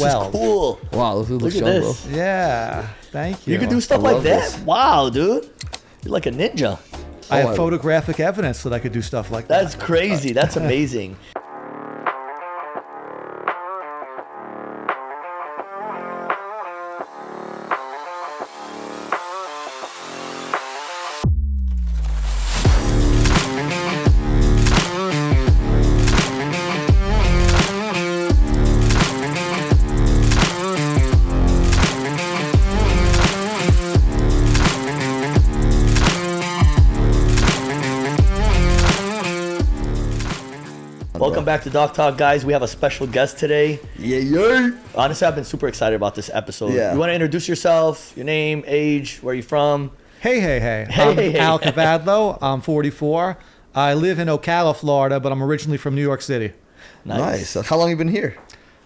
12. This is cool. Wow, look at young, bro. this. Yeah, thank you. You can do stuff I like love that? this. Wow, dude. You're like a ninja. I have Oh, photographic evidence that I could do stuff like that. That's crazy. That's amazing. Welcome back to DocTok, guys. We have a special guest today. Yeah. Honestly, I've been super excited about this episode. Yeah. You want to introduce yourself, your name, age, where you from? Hey. I'm Al Kavadlo. I'm 44. I live in Ocala, Florida, but I'm originally from New York City. Nice. How long you been here?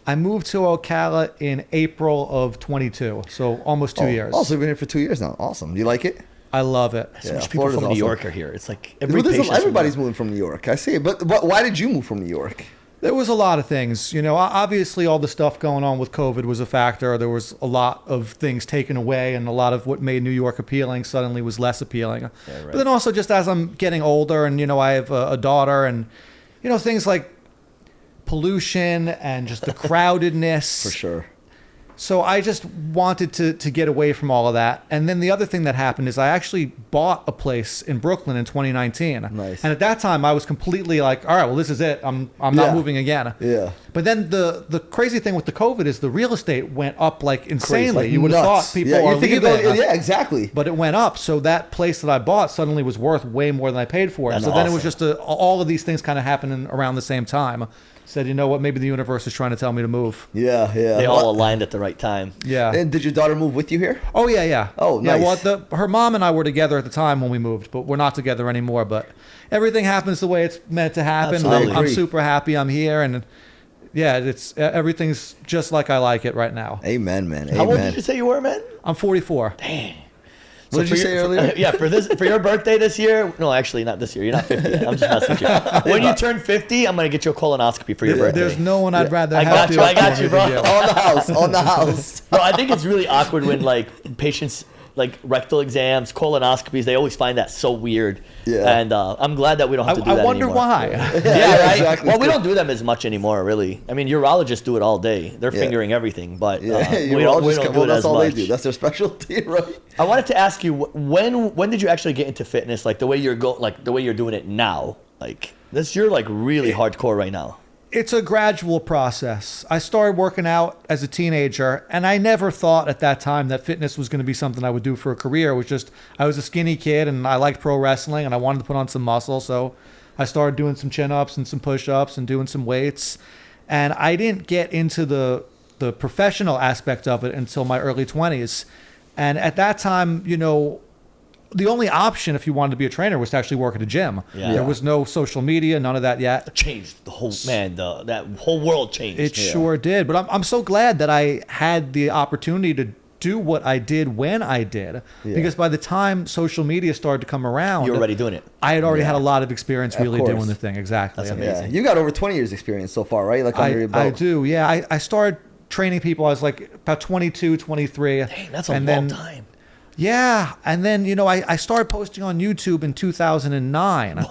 I moved to Ocala in April of 22, so almost 2 years. Also, you've been here for 2 years now. Awesome. Do you like it? I love it. So Yeah, much people Florida's from New awesome. York are here. It's like Everybody's moving from New York. I see it. But why did you move from New York? There was a lot of things. You know, obviously all the stuff going on with COVID was a factor. There was a lot of things taken away, and a lot of what made New York appealing suddenly was less appealing. right. But then also just as I'm getting older and, you know, I have a daughter and, you know, things like pollution and just the crowdedness. For sure. So I just wanted to get away from all of that. And then the other thing that happened is I actually bought a place in Brooklyn in 2019. Nice. And at that time I was completely like, all right, well, this is it. I'm Yeah. not moving again. Yeah. But then the crazy thing with the COVID is the real estate went up like insanely. Like you would have nuts. thought people Yeah, are you're thinking leaving. about- yeah, exactly. But it went up. So that place that I bought suddenly was worth way more than I paid for it. That's so then it was awesome. just all of these things kind of happening around the same time. Said, you know what, maybe the universe is trying to tell me to move. Yeah. They all aligned at the right time. Yeah. And did your daughter move with you here? Oh, yeah. Oh, Yeah, nice. well, her mom and I were together at the time when we moved, but we're not together anymore. But everything happens the way it's meant to happen. Absolutely. I'm super happy I'm here. And yeah, everything's just like I like it right now. Amen, man. How old Amen. did you say you were, man? I'm 44. Dang. What did you say earlier? Yeah, for your birthday this year. No, actually, not this year. You're not 50 yet. I'm just messing with you. When you turn 50, I'm gonna get you a colonoscopy for your birthday. There's no one I'd rather I have got to you, for me bro. than you. On the house. Bro, I think it's really awkward when like patients like rectal exams, colonoscopies. They always find that so weird. Yeah. And I'm glad that we don't have to do that I wonder anymore. why. Yeah, right. exactly. Well, we don't do them as much anymore, really. I mean, urologists do it all day. They're Yeah. fingering everything, but Yeah, we don't do it that's as all much. they do. That's their specialty, right? I wanted to ask you when did you actually get into fitness? Like the way you're doing it now. Like you're like really hardcore right now. It's a gradual process. I started working out as a teenager, and I never thought at that time that fitness was going to be something I would do for a career. It was just, I was a skinny kid, and I liked pro wrestling, and I wanted to put on some muscle, so I started doing some chin-ups and some push-ups and doing some weights. And I didn't get into the professional aspect of it until my early 20s. And at that time, you know, the only option if you wanted to be a trainer was to actually work at a gym. Yeah. There was no social media, none of that yet. Changed the whole that whole world changed. It sure did. But I'm so glad that I had the opportunity to do what I did when I did. Yeah. Because by the time social media started to come around, You're already doing it. I had already had a lot of experience Of really course. doing the thing. Exactly. That's I mean, amazing. Yeah. You got over 20 years experience so far, right? Like under your belt. I do. Yeah. I started training people. I was like about 22, 23. Dang, that's a long time. Yeah. And then, you know, I started posting on YouTube in 2009.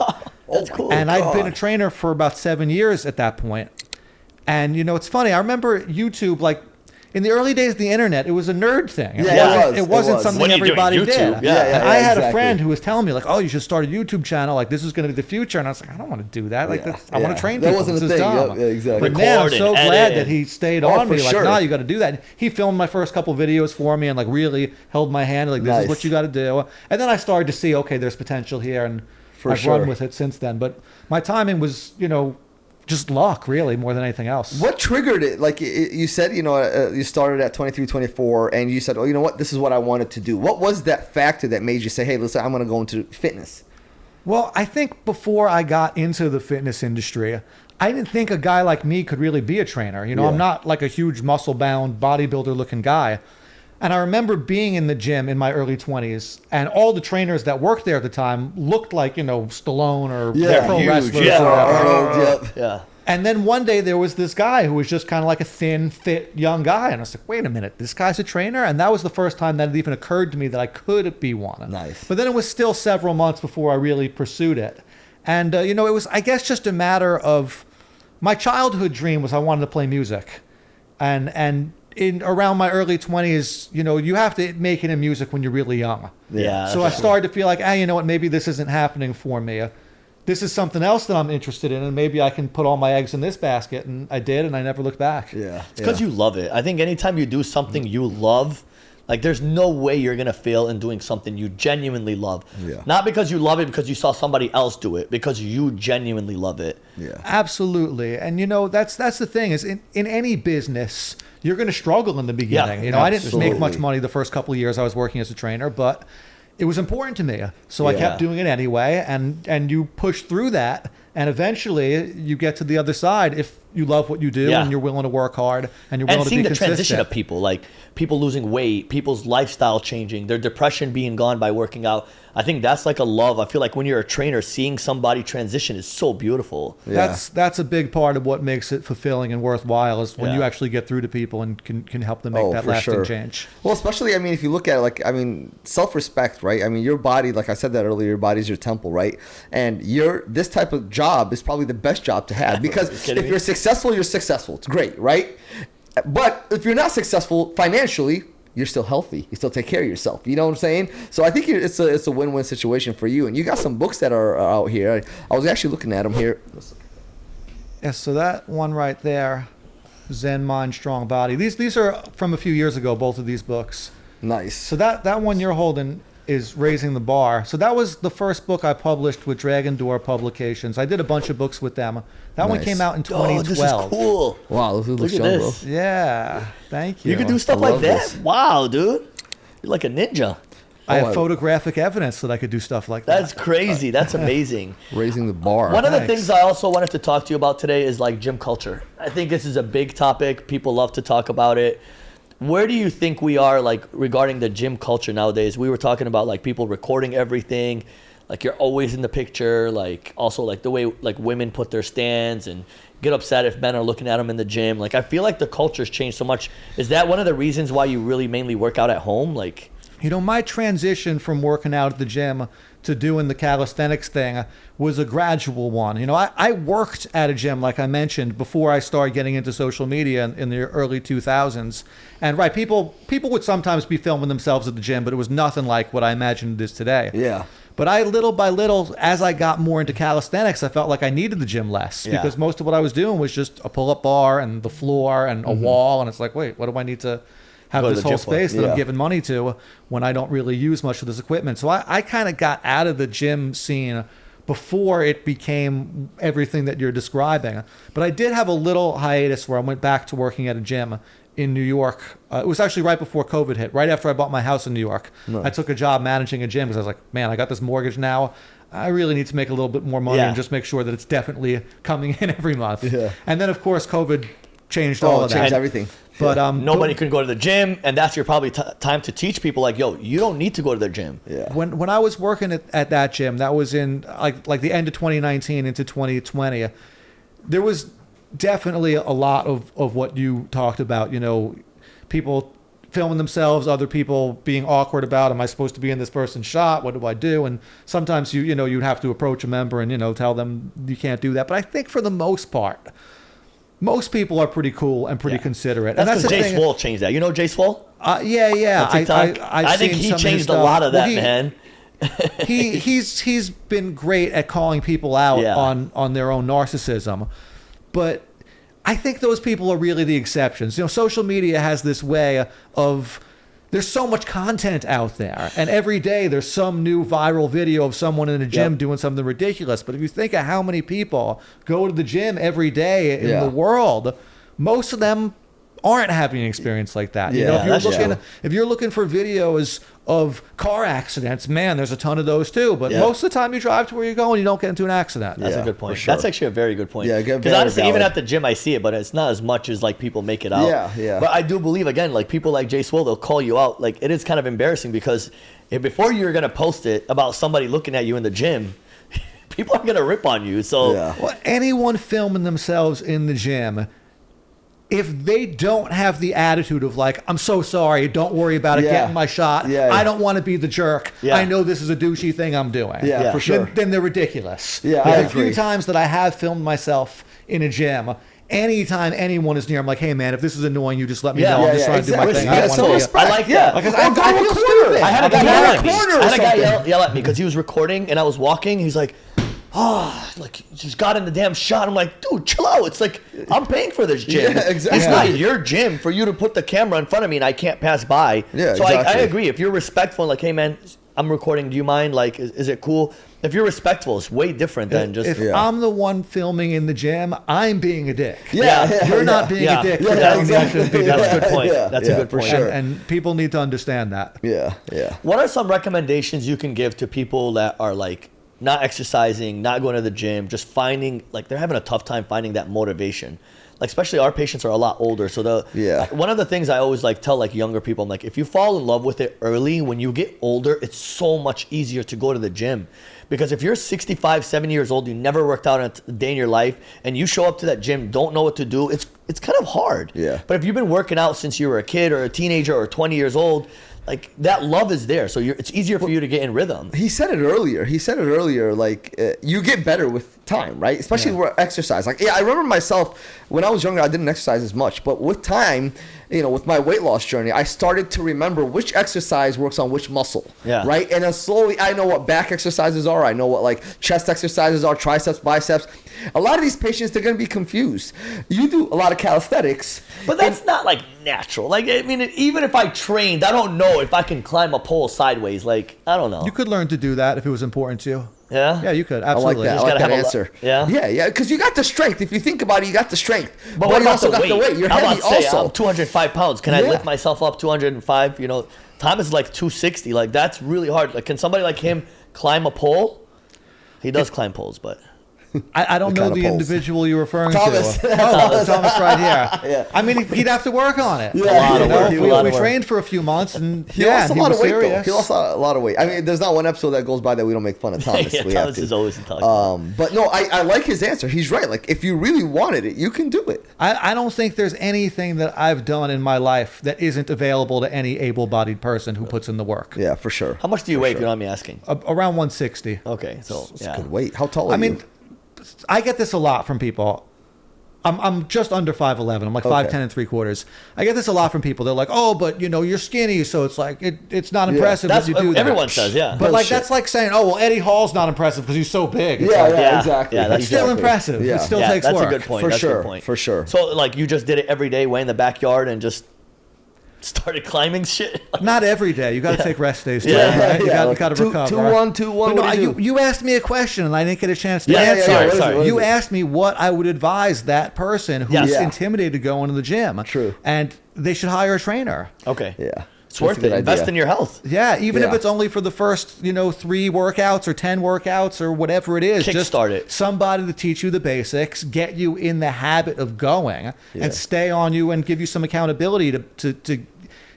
That's cool. And I'd been a trainer for about 7 years at that point. And, you know, it's funny. I remember YouTube, like, in the early days of the internet, it was a nerd thing. Yeah, It wasn't something When you're doing everybody YouTube, did. yeah. And I had a exactly. friend who was telling me, like, oh, you should start a YouTube channel. Like, this is going to be the future. And I was like, I don't want to do that. Like, I want to train That people. wasn't This a is thing. dumb. Yeah, exactly. But now I'm Record so and glad edit. that he stayed Oh, on for me. Like, sure. no, you got to do that. He filmed my first couple videos for me and, like, really held my hand. Like, this Nice. is what you got to do. And then I started to see, okay, there's potential here. And For I've sure. run with it since then. But my timing was, you know, just luck, really, more than anything else. What triggered it? Like you said, you know, you started at 23, 24, and you said, oh, you know what? This is what I wanted to do. What was that factor that made you say, hey, listen, I'm going to go into fitness? Well, I think before I got into the fitness industry, I didn't think a guy like me could really be a trainer. You know, Yeah. I'm not like a huge muscle-bound bodybuilder-looking guy. And I remember being in the gym in my early 20s, and all the trainers that worked there at the time looked like, you know, Stallone or Yeah, pro huge, wrestlers. yeah. Or whatever. Arnold, yep. Yeah. And then one day there was this guy who was just kind of like a thin, fit young guy. And I was like, wait a minute, this guy's a trainer? And that was the first time that it even occurred to me that I could be one. Nice. But then it was still several months before I really pursued it. And, you know, it was, I guess, just a matter of my childhood dream was I wanted to play music. And in around my early 20s, you know, you have to make it in music when you're really young. Yeah. So I started to feel like, you know what, maybe this isn't happening for me. This is something else that I'm interested in, and maybe I can put all my eggs in this basket. And I did, and I never looked back. Yeah. It's because you love it. I think anytime you do something you love, like there's no way you're going to fail in doing something you genuinely love. Yeah. Not because you love it because you saw somebody else do it, because you genuinely love it. Yeah. Absolutely. And, you know, that's the thing is in any business, you're going to struggle in the beginning. Yeah, you know, I didn't make much absolutely. money the first couple of years I was working as a trainer, but it was important to me. So I Yeah. kept doing it anyway. And you push through that. And eventually you get to the other side if you love what you do Yeah. and you're willing to work hard and you're willing And to be seeing the consistent. transition of people, like people losing weight, people's lifestyle changing, their depression being gone by working out. I think that's like a love. I feel like when you're a trainer, seeing somebody transition is so beautiful. Yeah. That's a big part of what makes it fulfilling and worthwhile is when Yeah. you actually get through to people and can help them make that for lasting sure. change. Well, especially, I mean, if you look at it, like, I mean, self-respect, right? I mean, your body, like I said that earlier, your body's your temple, right? And this type of job is probably the best job to have because kidding if me? you're successful, you're successful. It's great, right? But if you're not successful financially, you're still healthy. You still take care of yourself. You know what I'm saying? So I think it's a win-win situation for you. And you got some books that are out here. I was actually looking at them here. Yeah, so that one right there, Zen Mind, Strong Body. These are from a few years ago, both of these books. Nice. So that one you're holding is Raising the Bar. So that was the first book I published with Dragon Door Publications. I did a bunch of books with them. That one Nice. came out in Oh, 2012. this is cool. Wow, this Look looks at young, this. bro. Yeah, thank you. You can do stuff I like love that? this. Wow, dude. You're like a ninja. I Oh, have photographic evidence that I could do stuff like That's that. crazy. That's amazing. Raising the bar. One of the Thanks. things I also wanted to talk to you about today is like gym culture. I think this is a big topic. People love to talk about it. Where do you think we are like regarding the gym culture nowadays? We were talking about like people recording everything, like you're always in the picture, like also like the way like women put their stands and get upset if men are looking at them in the gym. Like I feel like the culture's changed so much. Is that one of the reasons why you really mainly work out at home? Like You know, my transition from working out at the gym to doing the calisthenics thing was a gradual one. You know, I worked at a gym, like I mentioned, before I started getting into social media in the early 2000s. And right, people would sometimes be filming themselves at the gym, but it was nothing like what I imagined it is today. Yeah. But I, little by little, as I got more into calisthenics, I felt like I needed the gym less Yeah. because most of what I was doing was just a pull-up bar and the floor and a wall. And it's like, wait, what do I need to have Go to this the whole gym for? space that Yeah. I'm giving money to when I don't really use much of this equipment? So I kind of got out of the gym scene before it became everything that you're describing. But I did have a little hiatus where I went back to working at a gym in New York. It was actually right before COVID hit, right after I bought my house in New York. I took a job managing a gym because I was like, man, I got this mortgage now. I really need to make a little bit more money Yeah. and just make sure that it's definitely coming in every month. Yeah. And then, of course, COVID changed all Oh, of change that. everything. But nobody can go to the gym, and that's your probably time to teach people like, yo, you don't need to go to the gym. Yeah. when I was working at that gym, that was in like the end of 2019 into 2020, there was definitely a lot of what you talked about, you know, people filming themselves, other people being awkward about, am I supposed to be in this person's shot? What do I do? And sometimes you'd have to approach a member and, tell them you can't do that. But I think for the most part, most people are pretty cool and pretty considerate. That's and because the Jay thing. Swole changed that. You know Jay Swole? Yeah. On TikTok? I've I think seen he some of his changed a stuff. lot of Well, that, man. he's been great at calling people out Yeah. on their own narcissism, but I think those people are really the exceptions. Social media has this way of there's so much content out there, and every day there's some new viral video of someone in a gym Yep. doing something ridiculous. But if you think of how many people go to the gym every day in Yeah. the world, most of them aren't having an experience like that. Yeah, If that's true. you're looking for videos of car accidents, man, there's a ton of those too. But Yeah. most of the time you drive to where you're going, you don't get into an accident. That's Yeah, a good point. for sure. That's actually a very good point. Yeah, because very honestly, even valid. at the gym, I see it, but it's not as much as like people make it out. Yeah. But I do believe again, like people like Jay Swole, they'll call you out. Like it is kind of embarrassing because before you're gonna post it about somebody looking at you in the gym, people are gonna rip on you. So Well, anyone filming themselves in the gym, if they don't have the attitude of like, I'm so sorry, don't worry about it, getting my shot. I don't want to be the jerk. I know this is a douchey thing I'm doing. For sure. Then they're ridiculous. I The few agree. times that I have filmed myself in a gym, anytime anyone is near, I'm like, hey man, if this is annoying you, just let me know. I'm just trying to do my thing. I don't want to be I like that. Because Or go I to a feel corner. stupid. I had a guy Go yell to a at me. corner or I had a guy something. yell at me because he was recording and I was walking. He's like, like just got in the damn shot. I'm like, dude, chill out. It's like I'm paying for this gym. Yeah, exactly. It's not your gym for you to put the camera in front of me and I can't pass by. Yeah, so I exactly. agree. If you're respectful, like, hey man, I'm recording. Do you mind? Like, is it cool? If you're respectful, it's way different than just. If I'm the one filming in the gym, I'm being a dick. Yeah. You're not being a dick. Yeah, for telling me I exactly. shouldn't be That's doing a good it. point. Yeah, That's yeah, a good for point. sure. And people need to understand that. Yeah. What are some recommendations you can give to people that are like not exercising, not going to the gym, just finding like they're having a tough time finding that motivation? Like especially our patients are a lot older, so one of the things I always like tell like younger people, I'm like, if you fall in love with it early, when you get older, it's so much easier to go to the gym. Because if you're 65, 70 years old, you never worked out a day in your life, and you show up to that gym, don't know what to do, it's kind of hard. Yeah. But if you've been working out since you were a kid or a teenager or 20 years old, like that love is there, so it's easier for you to get in rhythm. He said it earlier. Like you get better with time, right? Especially with exercise. Like I remember myself when I was younger, I didn't exercise as much, but with time, with my weight loss journey, I started to remember which exercise works on which muscle. Right. And then slowly, I know what back exercises are. I know what like chest exercises are, triceps, biceps. A lot of these patients, they're gonna be confused. You do a lot of calisthenics, but that's not like natural. Like I mean, even if I trained, I don't know if I can climb a pole sideways. Like I don't know. You could learn to do that if it was important to you. Yeah. Yeah, you could. I like Absolutely. that. I gotta like that have answer. Yeah. Because you got the strength. If you think about it, you got the strength. But what you about also the got the weight. You're How heavy about say also. I'm 205 pounds? Can I Yeah. lift myself up 205? Thomas is like 260. Like that's really hard. Like can somebody like him climb a pole? He does climb poles, but I don't What know kind of the poles? individual you're referring Thomas. to. Thomas right here. Yeah. I mean, he'd have to work on it. Yeah. A lot of work. We trained for a few months, and He lost a lot was of weight, though. serious. He lost a lot of weight. I mean, there's not one episode that goes by that we don't make fun of Thomas. yeah, We have Thomas to. is always talking. But no, I like his answer. He's right. Like, if you really wanted it, you can do it. I don't think there's anything that I've done in my life that isn't available to any able-bodied person who puts in the work. Yeah, for sure. How much do you weigh? If you don't mind me asking. Around 160. Okay, so It's a good weight. How tall are I you? mean, I get this a lot from people. I'm just under 5'11". I'm like 5'10 and 3/4. I get this a lot from people. They're like, "Oh, but you're skinny, so it's like it's not impressive That's that you do what that." everyone says. Yeah, But like Bullshit. that's like saying, "Oh, well, Eddie Hall's not impressive because he's so big." It's like, Yeah, exactly. yeah, that's it's still impressive. Yeah. It still yeah, takes that's work. a good point. For That's a sure, good point. for sure. So like you just did it every day, way in the backyard, and just started climbing shit. Not every day. You got to take rest days too. Yeah, Right? You got to Two- recover. 2-1, 2-1. But no, What do you do? you asked me a question and I didn't get a chance to Yeah, answer. sorry, it. sorry. What is You it? asked me what I would advise that person who's Yes. Yeah. intimidated to go into the gym. True. And they should hire a trainer. Okay. Yeah. It's worth it. Invest in your health. Yeah, even if Yeah. it's only for the first, 3 workouts or 10 workouts or whatever it is. Just Kickstart it. somebody to teach you the basics, get you in the habit of going, and stay on you and give you some accountability to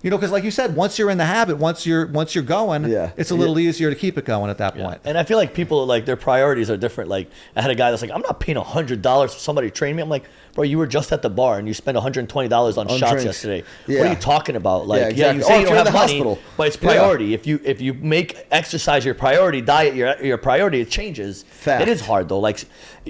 because like you said, once you're in the habit, once you're going, it's a little easier to keep it going at that point. And I feel like people like their priorities are different. Like I had a guy that's like, I'm not paying $100 for somebody to train me. I'm like, bro, you were just at the bar and you spent $120 on shots drinks. yesterday. Yeah. What are you talking about? Like, exactly. you say Or you if don't you're in have the money, hospital. but it's priority. If you make exercise your priority, diet your priority, it changes. Fact. It is hard though. Like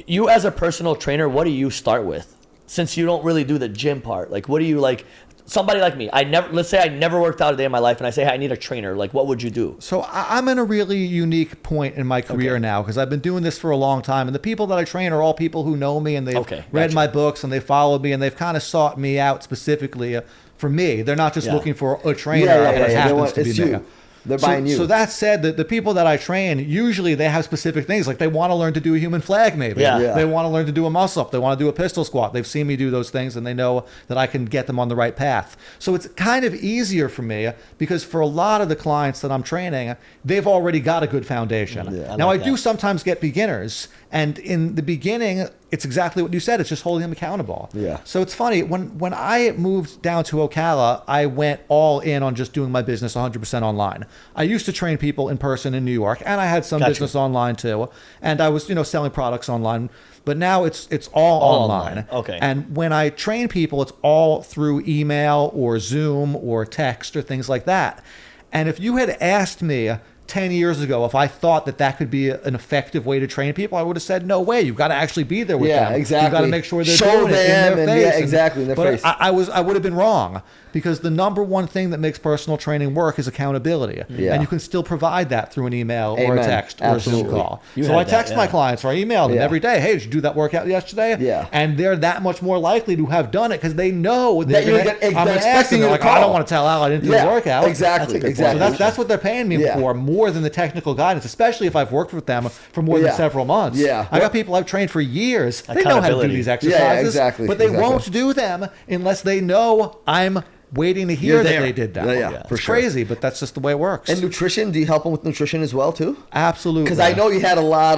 you as a personal trainer, what do you start with? Since you don't really do the gym part, like what do you like? Somebody like me, let's say I never worked out a day in my life, and I say, hey, I need a trainer. Like, what would you do? So I'm in a really unique point in my career now because I've been doing this for a long time, and the people that I train are all people who know me and they've read my books and they followed me and they've kind of sought me out specifically for me. They're not just looking for a trainer that happens to be me. They're buying you. So that said, the people that I train, usually they have specific things. Like they want to learn to do a human flag maybe. Yeah. They want to learn to do a muscle-up. They want to do a pistol squat. They've seen me do those things and they know that I can get them on the right path. So it's kind of easier for me because for a lot of the clients that I'm training, they've already got a good foundation. Yeah. Now, I like do that. sometimes get beginners And in the beginning, it's exactly what you said. It's just holding them accountable. Yeah. So it's funny, when I moved down to Ocala, I went all in on just doing my business 100% online. I used to train people in person in New York, and I had some Gotcha. business online too. And I was, selling products online. But now it's all online. Okay. And when I train people, it's all through email or Zoom or text or things like that. And if you had asked me 10 years ago if I thought that could be an effective way to train people, I would have said, no way. You've got to actually be there with them. Exactly. You've got to make sure they're Show doing it them in their and, face. yeah, exactly, in their but face. I would have been wrong, because the number one thing that makes personal training work is accountability. Yeah. And you can still provide that through an email or a Amen. text or a Zoom Absolutely. call. You So had I text that, my yeah. clients or I email them Yeah. every day. Hey, did you do that workout yesterday? Yeah. And they're that much more likely to have done it because they know that you're I'm expecting asking. you They're to like, I don't call. want to tell Al I didn't do the workout. Exactly. That's a good Exactly. So that's what they're paying me Yeah. for, more than the technical guidance, especially if I've worked with them for more Yeah. than several months. Yeah. I got people I've trained for years. They know how to do Accountability. these Yeah, exercises, exactly, but they exactly. won't do them unless they know I'm waiting to hear You're that there. they did that. Yeah, for It's sure. crazy, but that's just the way it works. And nutrition, do you help them with nutrition as well too? Absolutely. Because I know you have a lot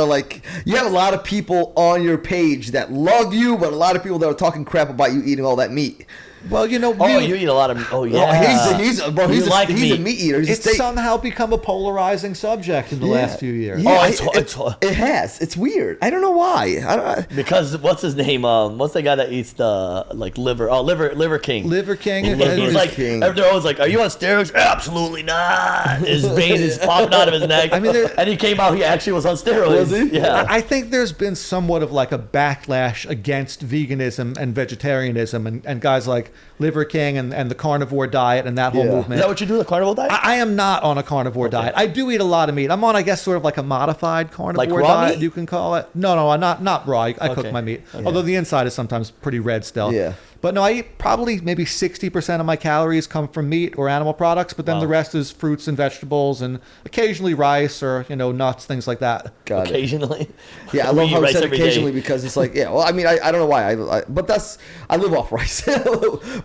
of people on your page that love you, but a lot of people that are talking crap about you eating all that meat. Well, Oh, you eat a lot of. Oh yeah. He's a meat eater. He's a it's steak. somehow become a polarizing subject in the last few years. Yeah, Oh, it has. It's weird. I don't know why. Because what's his name? What's the guy that eats the liver? Oh, liver king. Liver King. He's like, King. they're always like, "Are you on steroids?" Absolutely not. His vein is popping out of his neck. I mean, and he came out. He actually was on steroids. Was he? Yeah. I think there's been somewhat of like a backlash against veganism and vegetarianism and guys like Liver King and the carnivore diet and that whole Yeah. movement. Is that what you do? The carnival diet? I am not on a carnivore diet. I do eat a lot of meat. I'm on, I guess, sort of like a modified carnivore Like raw diet, meat? you can call it. No, I'm not raw. I cook Okay. my meat. Although the inside is sometimes pretty red still. Yeah. But no, I eat probably maybe 60% of my calories come from meat or animal products, but then the rest is fruits and vegetables and occasionally rice or, nuts, things like that. Got it. Occasionally. Yeah, I We love eat how you rice said every day. occasionally because it's like, yeah. Well, I mean, I don't know why, but I live off rice.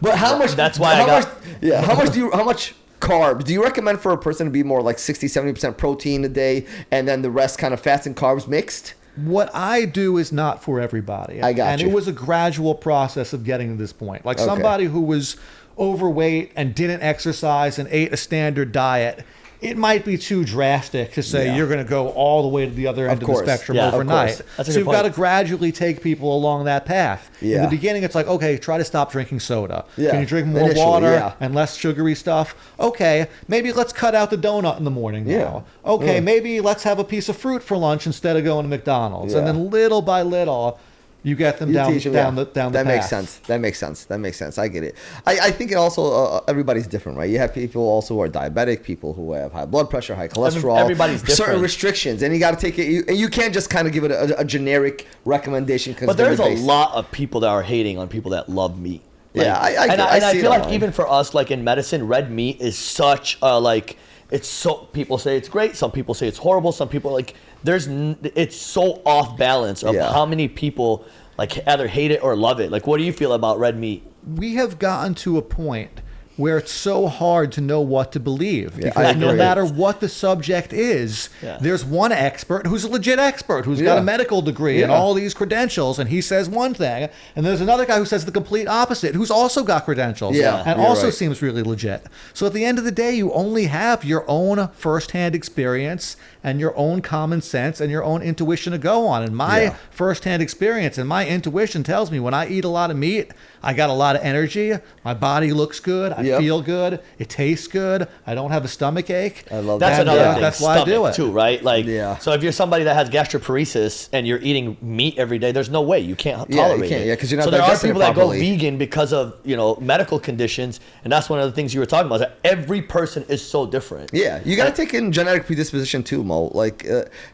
But how much? That's why How much carbs do you recommend for a person to be more like 60-70% protein a day, and then the rest kind of fats and carbs mixed? What I do is not for everybody. I got and you. it was a gradual process of getting to this point. Like Okay. somebody who was overweight and didn't exercise and ate a standard diet, it might be too drastic to say Yeah. you're going to go all the way to the other end of the course. spectrum Yeah, of overnight. course. That's a So good you've got to point. gradually take people along that path. In Yeah. the beginning, it's like, okay, try to stop drinking soda. Yeah. Can you drink more Initially, water yeah. and less sugary stuff? Okay, maybe let's cut out the donut in the morning now. Yeah. Okay, Yeah. maybe let's have a piece of fruit for lunch instead of going to McDonald's. And Yeah. then little by little, you get them You down teach them, the that path. makes sense. That makes sense. I get it. I think it also everybody's different, right? You have people also who are diabetic, people who have high blood pressure, high cholesterol, everybody's different. certain restrictions, and you got to take it. And you can't just kind of give it a generic recommendation. But there's a lot of people that are hating on people that love meat. Yeah, I see feel it like online. even for us, like in medicine, red meat is such a it's so, people say it's great, some people say it's horrible, some people it's so off balance of Yeah. how many people like either hate it or love it. Like, what do you feel about red meat? We have gotten to a point where it's so hard to know what to believe. Yeah, Because I no agree. matter what the subject is, Yeah. there's one expert who's a legit expert, who's got Yeah. a medical degree and Yeah. all these credentials, and he says one thing, and there's another guy who says the complete opposite, who's also got credentials Yeah, and you're also right. seems really legit. So at the end of the day, you only have your own firsthand experience and your own common sense and your own intuition to go on. And my Yeah. firsthand experience and my intuition tells me when I eat a lot of meat, I got a lot of energy, my body looks good, I Yep. feel good, it tastes good, I don't have a stomach ache. I love That's that. And, another thing. that's why I do stomach, it. too, right? Like, Yeah. so if you're somebody that has gastroparesis and you're eating meat every day, there's no way you can't Yeah, you tolerate can't. it. Yeah, 'cause you're not so there are digesting it people that go properly. vegan because of medical conditions, and that's one of the things you were talking about. Is that every person is so different. Yeah, you got to take in genetic predisposition too, Mo. Like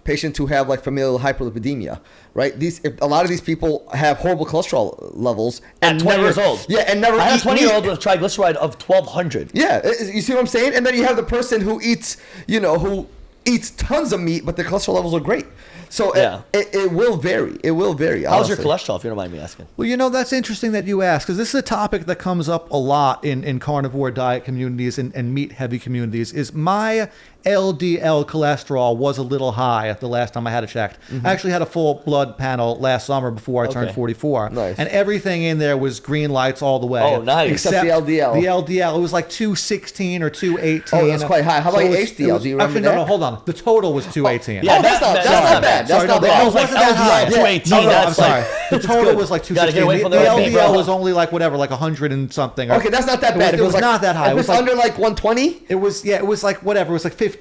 patients who have like familial hyperlipidemia, right? If a lot of these people have horrible cholesterol levels At 20 years old. Yeah, and never I have eat a 20-year-old meat. with triglyceride of 1,200. Yeah, you see what I'm saying? And then you have the person who eats, who eats tons of meat, but their cholesterol levels are great. So Yeah. it will vary. It will vary. How's your honestly. cholesterol, if you don't mind me asking? Well, that's interesting that you ask, because this is a topic that comes up a lot in carnivore diet communities and meat-heavy communities, is my LDL cholesterol was a little high the last time I had it checked. I actually had a full blood panel last summer before I turned 44. Nice. And everything in there was green lights all the way. Oh, nice. Except the LDL. The LDL, it was like 216 or 218. Oh, that's quite high. How about your HDL? Do you remember actually, that? no, hold on. The total was 218. Yeah, That's not bad. That's Sorry, not no, bad. it wasn't that high. 218. No, That's I'm sorry. like, The total was like 216. Gotta get away The from the red meat, LDL bro. was only like whatever, like 100 and something. Okay, that's not that bad. It was like, not that high. If It it's was like, under like 120. it was like whatever. It was like 15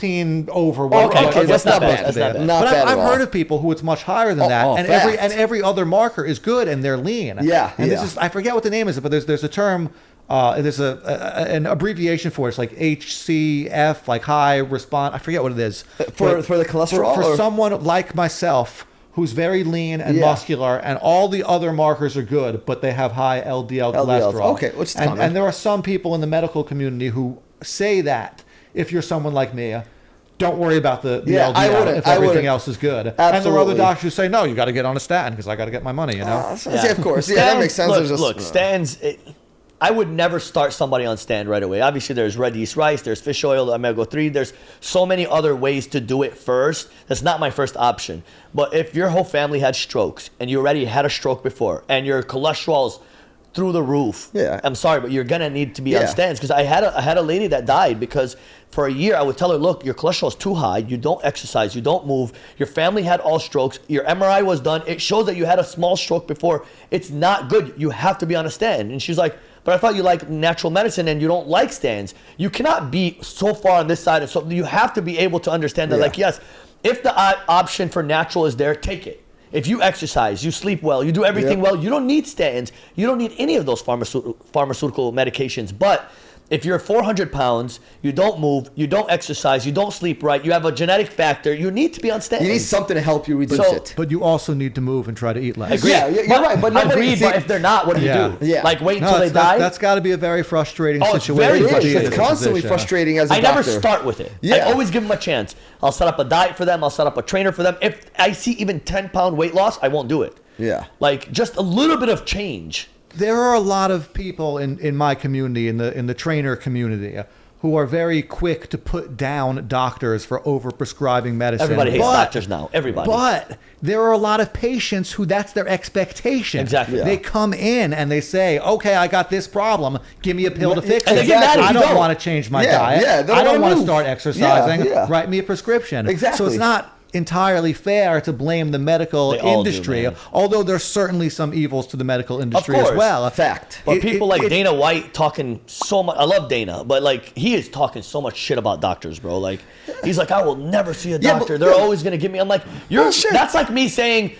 over. Okay, that's not bad. That's not bad. Not But bad I've at all. heard of people who it's much higher than that, and fact. every other marker is good and they're lean. Yeah, and this yeah. is, I forget what the name is, but there's a term. There's an abbreviation for it. It's like HCF, like high response. I forget what it is. For But the cholesterol. for or- someone like myself who's very lean and Yeah. muscular, and all the other markers are good, but they have high LDL LDLs. cholesterol. Okay, which is and, common. and there are some people in the medical community who say that if you're someone like me, don't worry about the Yeah, I LDL wouldn't. if I everything wouldn't. else is good. And there are Absolutely. other doctors who say, no, you got to get on a statin because I got to get my money, you know? Yeah, of course. Yeah, that makes sense. Look, There's just- look, stands. I would never start somebody on stand right away. Obviously, there's red yeast rice, there's fish oil, omega-3. There's so many other ways to do it first. That's not my first option. But if your whole family had strokes and you already had a stroke before and your cholesterol's through the roof, Yeah. I'm sorry, but you're gonna need to be on Yeah. stands. Because I had a lady that died because for a year I would tell her, look, your cholesterol is too high. You don't exercise. You don't move. Your family had all strokes. Your MRI was done. It shows that you had a small stroke before. It's not good. You have to be on a stand. And she's like, but I thought you like natural medicine and you don't like stands. You cannot be so far on this side. And so you have to be able to understand that, Yeah. like, yes, if the option for natural is there, take it. If you exercise, you sleep well, you do everything Yep. well, you don't need statins. You don't need any of those pharmaceutical medications. But if you're 400 pounds, you don't move, you don't exercise, you don't sleep right, you have a genetic factor, you need to be on statins. You need something to help you reduce So- it. But you also need to move and try to eat less. Agreed. Yeah, you're right, but nobody- agreed. see- But if they're not, what do Yeah. you do? Yeah. Like wait No, until they die? that's got to be a very frustrating Oh, it's situation. very to be frustrating. in It's a constantly position. frustrating as a I doctor. never start with it. I Yeah. always give them a chance. I'll set up a diet for them. I'll set up a trainer for them. If I see even 10-pound weight loss, I won't do it. Yeah. Like just a little bit of change. There are a lot of people in my community, in the trainer community, who are very quick to put down doctors for overprescribing medicine. Everybody hates doctors now. Everybody. But there are a lot of patients who that's their expectation. Exactly. Yeah. They come in and they say, okay, I got this problem. Give me a pill to fix And it. they get mad if I you don't don't. want to change my Yeah, diet. yeah, they don't I don't wanna want to move. start exercising. Yeah. Write me a prescription. Exactly. So it's not entirely fair to blame the medical They all do, industry, man. although there's certainly some evils to the medical industry as course. well. Fact. But It- people it- like it- Dana White talking so much. I love Dana, but like he is talking so much shit about doctors, bro. Like he's like, I will never see a Yeah, but- doctor. They're always gonna give me. I'm like, you're. Bullshit. That's like me saying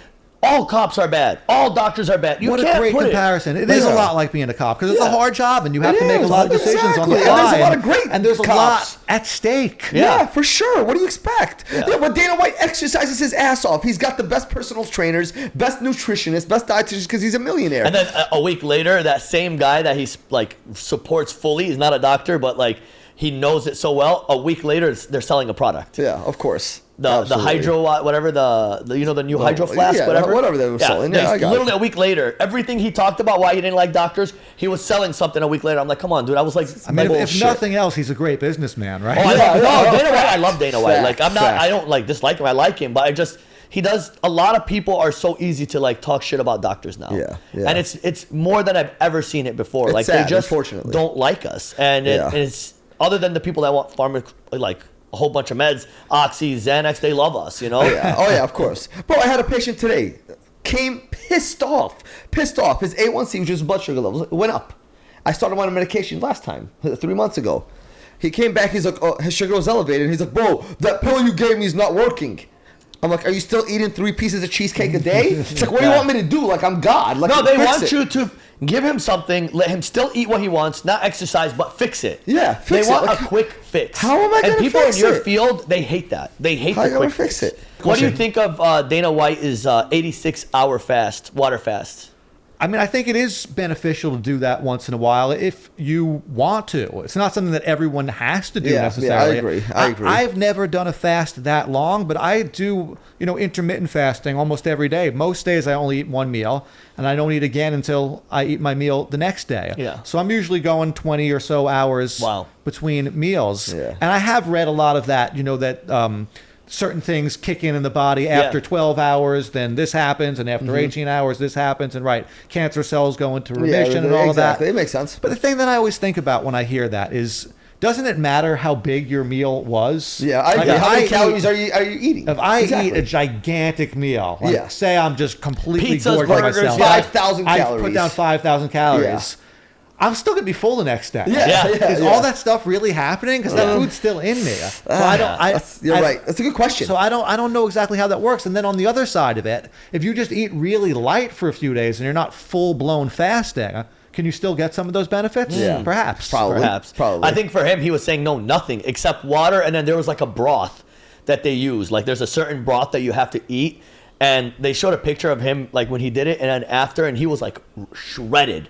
all cops are bad, all doctors are bad. You What can't a great put comparison. It Yeah. is a lot like being a cop because it's a Yeah. hard job and you have It to make a is. lot of decisions on the Exactly. fly. And there's a lot of great and there's a cops. lot at stake. Yeah, for sure. What do you expect? Yeah. Yeah, but Dana White exercises his ass off. He's got the best personal trainers, best nutritionists, best dietitians because he's a millionaire. And then a week later, that same guy that he's like supports fully, he's not a doctor, but like he knows it so well. A week later, they're selling a product. yeah, of course. The Absolutely. hydro whatever the the new hydro flask yeah, whatever whatever they were selling. Yeah, I got literally it. a week later, everything he talked about why he didn't like doctors, he was selling something a week later. I'm like, come on, dude. I was like, I mean, if bullshit. nothing else, he's a great businessman, right? Oh, I Yeah, love, yeah, no, no, Dana White. I fact. love Dana White. Like I'm not. Fact. I don't like dislike him. I like him, but I just he does. A lot of people are so easy to like talk shit about doctors now. Yeah, yeah. And it's more than I've ever seen it before. It's like sad, they just unfortunately. don't like us, and Yeah. it's other than the people that want like a whole bunch of meds, Oxy, Xanax. They love us, you know. Yeah. Oh yeah, of course. Bro, I had a patient today. Came pissed off. His A1C, which is blood sugar levels, went up. I started him on a medication last time, 3 months ago. He came back. He's like, oh, his sugar was elevated. He's like, bro, that pill you gave me is not working. I'm like, are you still eating 3 pieces of cheesecake a day? It's like, what do you want me to do? Like, I'm God. Like, No, they fix want it. you to give him something, let him still eat what he wants, not exercise, but fix it. Yeah, fix they it. want Like, a quick fix. how am I And gonna people fix in your it? field, they hate that. They hate How the you gonna quick fix it? What do you Question. think of Dana White's 86-hour fast, water fast? I mean, I think it is beneficial to do that once in a while if you want to. It's not something that everyone has to do necessarily. I agree. I've never done a fast that long, but I do, intermittent fasting almost every day. Most days I only eat one meal, and I don't eat again until I eat my meal the next day. Yeah. So I'm usually going 20 or so hours between meals. Yeah. And I have read a lot of that, that certain things kick in the body after 12 hours, then this happens, and after 18 hours, this happens, and cancer cells go into remission and all of that. It makes sense. But the thing that I always think about when I hear that is, doesn't it matter how big your meal was? Yeah, how many calories are you eating? If I eat a gigantic meal, say I'm just completely Pizzas, gorged burgers, myself, 5,000 I calories. put down 5,000 calories. I'm still gonna be full the next day. Is all that stuff really happening? Because that food's still in me. So I don't. You're right. That's a good question. So I don't know exactly how that works. And then on the other side of it, if you just eat really light for a few days and you're not full blown fasting, can you still get some of those benefits? Yeah. Perhaps. Probably. I think for him, he was saying no, nothing except water, and then there was like a broth that they use. Like there's a certain broth that you have to eat, and they showed a picture of him like when he did it, and then after, and he was like shredded.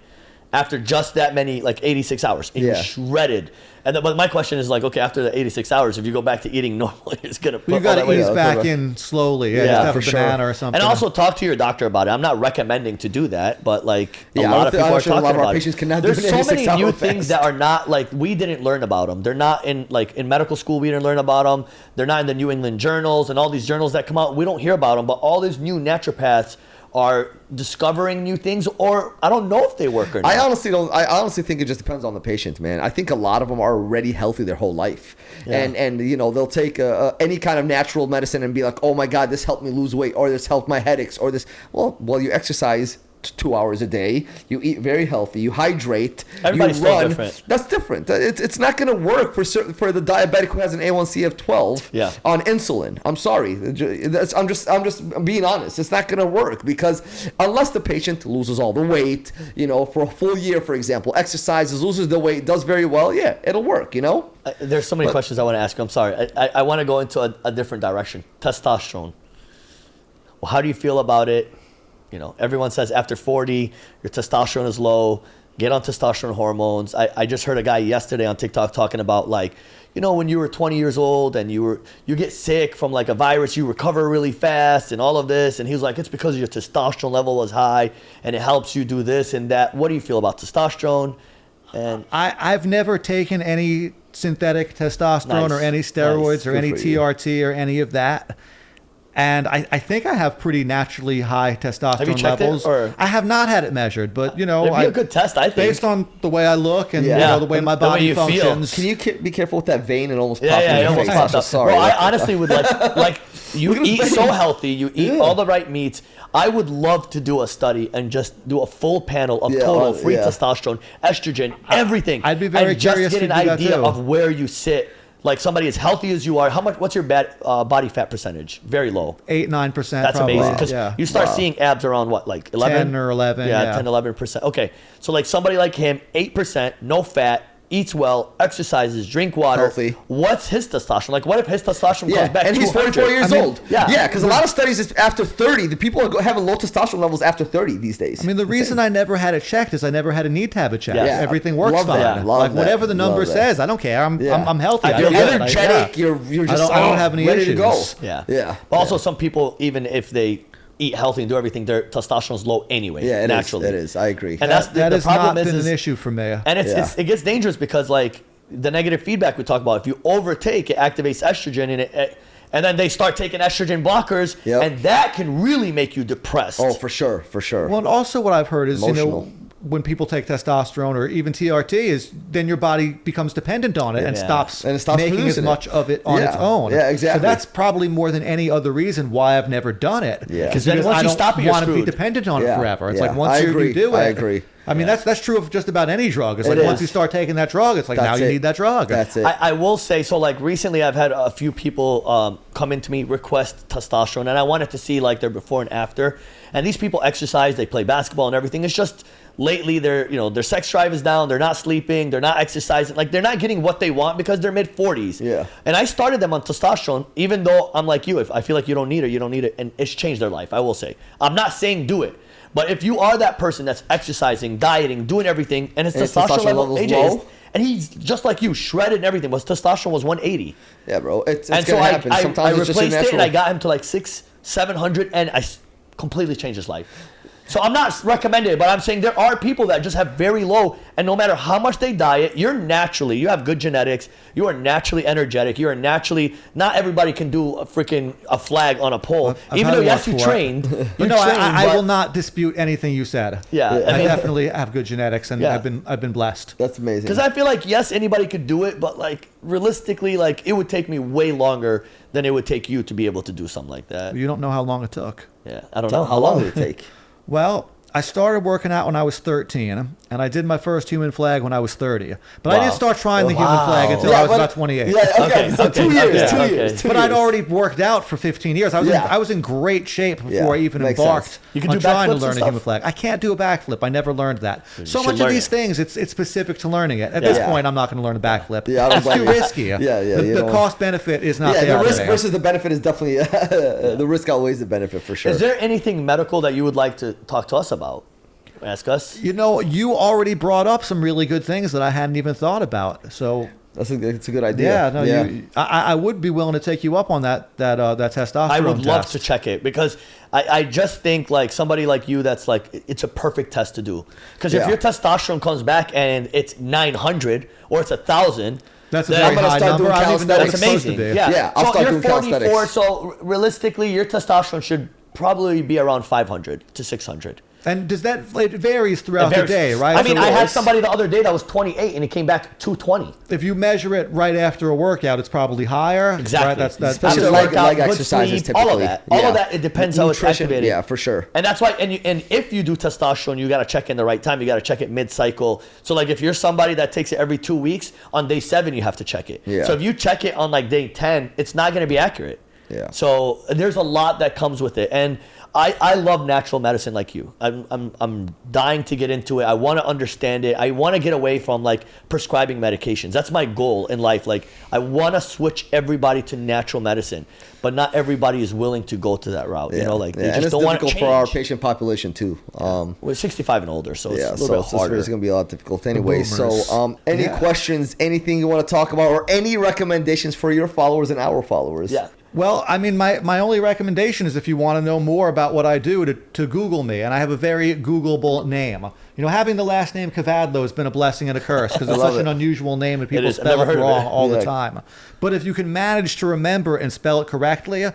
After just that many, like 86 hours, he was shredded. And but my question is like, okay, after the 86 hours, if you go back to eating normally, it's gonna put You got all that to ease weight. back in slowly. Just have a banana or something. And also talk to your doctor about it. I'm not recommending to do that, but like a Yeah, lot of people are sure a talking lot of our about patients it. cannot do There's an so many 86-hour new fast. things that are not like we didn't learn about them. They're not in medical school. We didn't learn about them. They're not in the New England journals and all these journals that come out. We don't hear about them. But all these new naturopaths are discovering new things, or I don't know if they work or not. I honestly think it just depends on the patient, man. I think a lot of them are already healthy their whole life, and they'll take any kind of natural medicine and be like, oh my god, this helped me lose weight, or this helped my headaches, or this. Well, you exercise 2 hours a day, you eat very healthy, you hydrate, Everybody's you still run. different. That's different. It's not going to work for the diabetic who has an A1C of 12 on insulin. I'm sorry. I'm just being honest. It's not going to work because unless the patient loses all the weight, for a full year, for example, exercises, loses the weight, does very well, it'll work, There's so many questions I want to ask you. I'm sorry. I want to go into a different direction. Testosterone. Well, how do you feel about it? Everyone says after 40, your testosterone is low. Get on testosterone hormones. I just heard a guy yesterday on TikTok talking about when you were 20 years old and you get sick from like a virus, you recover really fast and all of this. And he was like, it's because your testosterone level was high and it helps you do this and that. What do you feel about testosterone? And I've never taken any synthetic testosterone or any steroids or any TRT or any of that. And I think I have pretty naturally high testosterone have you checked levels. It, or? I have not had it measured, but it'd be a good test, I think, based on the way I look and the way my body functions. Can you be careful with that vein and almost pop in your face? I'm so sorry. Well, I honestly would like you eat so healthy, you eat all the right meats. I would love to do a study and just do a full panel of total free testosterone, estrogen, everything. I'd be very curious just get an idea of where you sit. Like somebody as healthy as you are, what's your body fat percentage? Very low. 8-9%. That's probably. amazing. Because you start seeing abs around what, like 11? 10 or 11. Yeah, 10, 11%. Okay. So like somebody like him, 8%, no fat, eats well, exercises, drink water. Healthy. What's his testosterone? Like what if his testosterone comes back and he's 44 years old. Yeah, because a lot of studies is after 30, the people are having low testosterone levels after 30 these days. I mean, the reason I never had it checked is I never had a need to have it checked. Yeah. Everything works Love fine. that. Like whatever the number says, I don't care. I'm healthy. You're I feel energetic. You're just I don't have any ready issues. to go. Yeah. But also some people, even if they eat healthy and do everything, their testosterone is low anyway. Yeah, naturally. It is. I agree. that And the has problem not been is an issue for me. And it gets dangerous because like the negative feedback we talk about, if you overtake, it activates estrogen and then they start taking estrogen blockers, and that can really make you depressed. Oh, for sure. Well, and also what I've heard is, when people take testosterone or even TRT, is then your body becomes dependent on it and stops making as much of it on its own. Yeah, exactly. So that's probably more than any other reason why I've never done it. Yeah. Because then once I you don't stop it, you're want to be screwed. dependent on it forever. It's like once I you agree. do it. I agree. I mean, that's true of just about any drug. It's like once you start taking that drug, it's like now you need that drug. That's it. I will say, so like recently I've had a few people come into me, request testosterone, and I wanted to see like their before and after. And these people exercise, they play basketball and everything. It's just lately their sex drive is down, they're not sleeping, they're not exercising, like they're not getting what they want because they're mid-40s. Yeah. And I started them on testosterone, even though I'm like you, if I feel like you don't need it, and it's changed their life, I will say. I'm not saying do it. But if you are that person that's exercising, dieting, doing everything, and his And his testosterone level, level's AJ, low. and he's just like you, shredded and everything, but his testosterone was 180. Yeah, bro. It's And gonna so happen. I Sometimes it's just a replaced it, natural. and I got him to like 700, and completely changed his life. So I'm not recommending it, but I'm saying there are people that just have very low, and no matter how much they diet, you have good genetics, you are naturally energetic, you are naturally, not everybody can do a flag on a pole, I've even had though to yes, work you for it. trained. But no, I will not dispute anything you said. Yeah, I I mean, definitely have good genetics, and Yeah. I've been blessed. That's amazing. because I feel like yes, anybody could do it, but like realistically, like it would take me way longer than it would take you to be able to do something like that. You don't know how long it took. Yeah, I don't know How long did it take? Well, I started working out when I was 13, and I did my first human flag when I was 30. But I Wow. didn't start trying the human Wow. flag until I was about 28. Yeah, okay. Okay, So okay, 2 years. okay, 2 okay. years. 2 But years. I'd already worked out for 15 years. I was in great shape before I even makes embarked sense. You can on do trying to backflips learn and a human stuff? flag. I can't do a backflip. I never learned that. So should much of learn these it. things, it's specific to learning it. At this Yeah. point, I'm not going to learn a backflip. Yeah, I don't It's too blame you. risky. Yeah, The you don't- cost benefit is not Yeah, there. the risk today. versus the benefit is definitely the risk outweighs the benefit for sure. Is there anything medical that you would like to talk to us about? Ask us. You know, you already brought up some really good things that I hadn't even thought about. So It's a good idea. yeah, no, I would be willing to take you up on that testosterone I would love test. to check it because I just think like somebody like you that's like it's a perfect test to do. Because if Yeah. your testosterone comes back and it's 900 or it's 1,000, That's a then very gonna high start number. doing I don't even know what that's it's supposed amazing. to be. Yeah, Yeah, I'll so start you're doing 44, calisthenics. so realistically your testosterone should probably be around 500 to 600. And does that it varies throughout It varies. the day, right? I mean, So I had it's- somebody the other day that was 28 and it came back 220. if you measure it right after a workout, it's probably higher. Exactly. Right? That's Especially After leg workout, good exercises sleep, all of typically. that. All Yeah. of that, it depends how it's Nutrition, activated. yeah, for sure. And that's why, and if you do testosterone, you got to check in the right time. You got to check it mid-cycle. So like if you're somebody that takes it every 2 weeks, on day 7 you have to check it. Yeah. So if you check it on like day 10, it's not going to be accurate. Yeah. So there's a lot that comes with it, and I love natural medicine like you. I'm dying to get into it. I want to understand it. I want to get away from like prescribing medications. That's my goal in life. Like I want to switch everybody to natural medicine, but not everybody is willing to go to that route. You know, like they and just it's don't want to difficult change. for our patient population too. We're 65 and older, so it's Yeah, a little so bit harder. it's going to be a lot difficult anyway. So, boomers. any Yeah. questions, anything you want to talk about, or any recommendations for your followers and our followers? Yeah. Well, I mean, my only recommendation is if you want to know more about what I do, to Google me. And I have a very Googleable name. You know, having the last name Kavadlo has been a blessing and a curse because it's love such an it. unusual name and people is. I've spell never it heard of wrong it. all the Yeah. time. But if you can manage to remember and spell it correctly,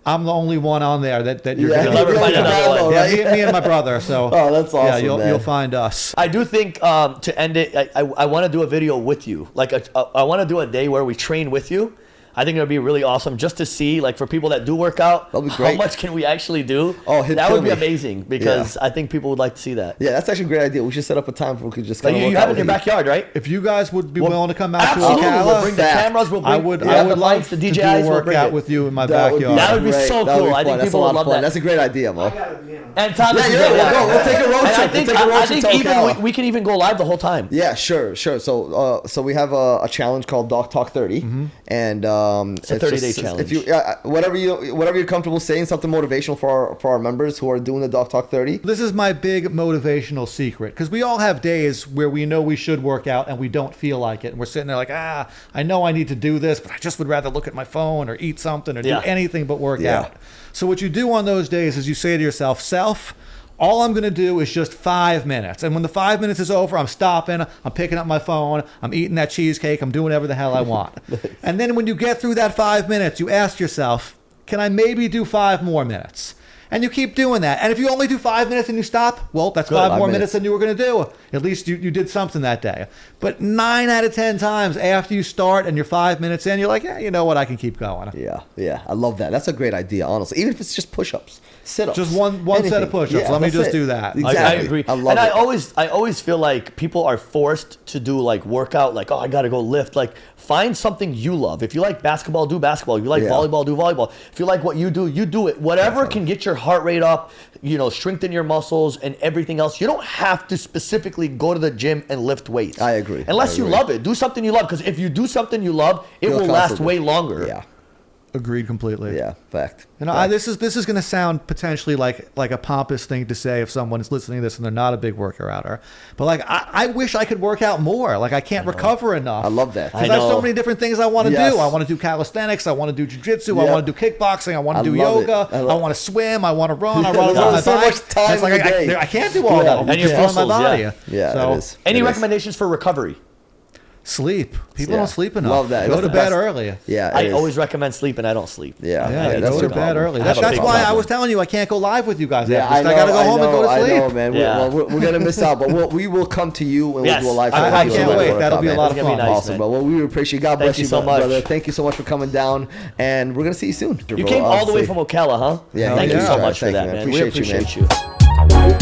I'm the only one on there that you're Yeah, going Never to find another one. Yeah, right? me and my brother. So Oh, that's yeah, awesome, you'll man. you'll find us. I do think to end it, I want to do a video with you. Like I want to do a day where we train with you. I think it would be really awesome just to see, like for people that do work out, That'll be how great. much can we actually do? Oh, he'd that kill would be me. amazing because I think people would like to see that. Yeah, that's actually a great idea. We should set up a time where we could just Like kind of you work have out it in your with you. backyard, right? If you guys would be willing to come out to Absolutely, we'll Ocala, bring the Fact. cameras. We'll bring. I would we'll have I would the love lights, the to do DJIs. a We'll bring workout it. with you in my That would be, backyard. That would be great. so That would cool. be I fun. think That's people a lot would of love fun. that. That's a great idea, Mo. And Thomas, Yeah, is yeah, good, we'll go. We'll take a road And I trip. We'll think, take a road I trip think to even Ocala. we can even go live the whole time. Yeah, sure. So we have a challenge called DocTok 30, and it's a 30-day just- challenge. If you whatever you're comfortable saying, something motivational for our members who are doing the DocTok 30. This is my big motivational secret because we all have days where we know we should work out and we don't feel like it. And we're sitting there like, I know I need to do this, but I just would rather look at my phone or eat something or Yeah. do anything but work Yeah. out. So what you do on those days is you say to yourself, all I'm going to do is just 5 minutes. And when the 5 minutes is over, I'm stopping, I'm picking up my phone, I'm eating that cheesecake, I'm doing whatever the hell I want. And then when you get through that 5 minutes, you ask yourself, can I maybe do 5 more minutes? And you keep doing that. And if you only do 5 minutes and you stop, well, that's 5 more 5 minutes than you were going to do. At least you did something that day. But 9 out of 10 times after you start and you're 5 minutes in, you're like, yeah, you know what, I can keep going. Yeah, I love that. That's a great idea, honestly. Even if it's just push-ups, sit-ups, Just one set of anything. push-ups. Let me that's just it. do that. Exactly. I agree. I love and it. I always feel like people are forced to do like workout, like, oh, I got to go lift. Like, find something you love. If you like basketball, do basketball. If you like Yeah. volleyball, do volleyball. If you like what you do it. Whatever can get your heart rate up, strengthen your muscles and everything else. You don't have to specifically go to the gym and lift weights. I agree. Unless I you agree. love it. Do something you love, because if you do something you love, it Feel will last comfortable. way longer. Yeah. Agreed completely. Yeah, fact. You know, this is going to sound potentially like a pompous thing to say if someone is listening to this and they're not a big worker-outer. But like, I wish I could work out more. Like, I can't recover enough. I love that. Because I have so many different things I want to do. I want to do calisthenics. I want to do jiu-jitsu. I want to do kickboxing. I want to do yoga. I want to swim. I want to run. I want to run my so bike. much time It's like in the day. I can't do all that. I'm And your just on my muscles, body. Yeah, So it is. Any recommendations for recovery? sleep. People Yeah. don't sleep enough. Love that. Go That's to the bed best. early. Yeah, I it is. always recommend sleep, and I don't sleep. Yeah, Yeah, that's go the to bed problem. early. I have That's a big why I problem. was telling you I can't go live with you guys. Yeah, after this. I gotta go home and go to sleep. I know, man. Yeah. We're gonna miss out, but we will come to you and Yes. we'll do a live. I show. can't wait. That'll be a lot of It's gonna fun. be nice, Awesome, man. bro. Well, we appreciate. God Thank bless you you, so much. brother. Thank you so much for coming down, and we're gonna see you soon. You came all the way from Ocala, huh? Yeah, Thank you yeah. so much for Thank that, you, man. man. We Appreciate you, appreciate you.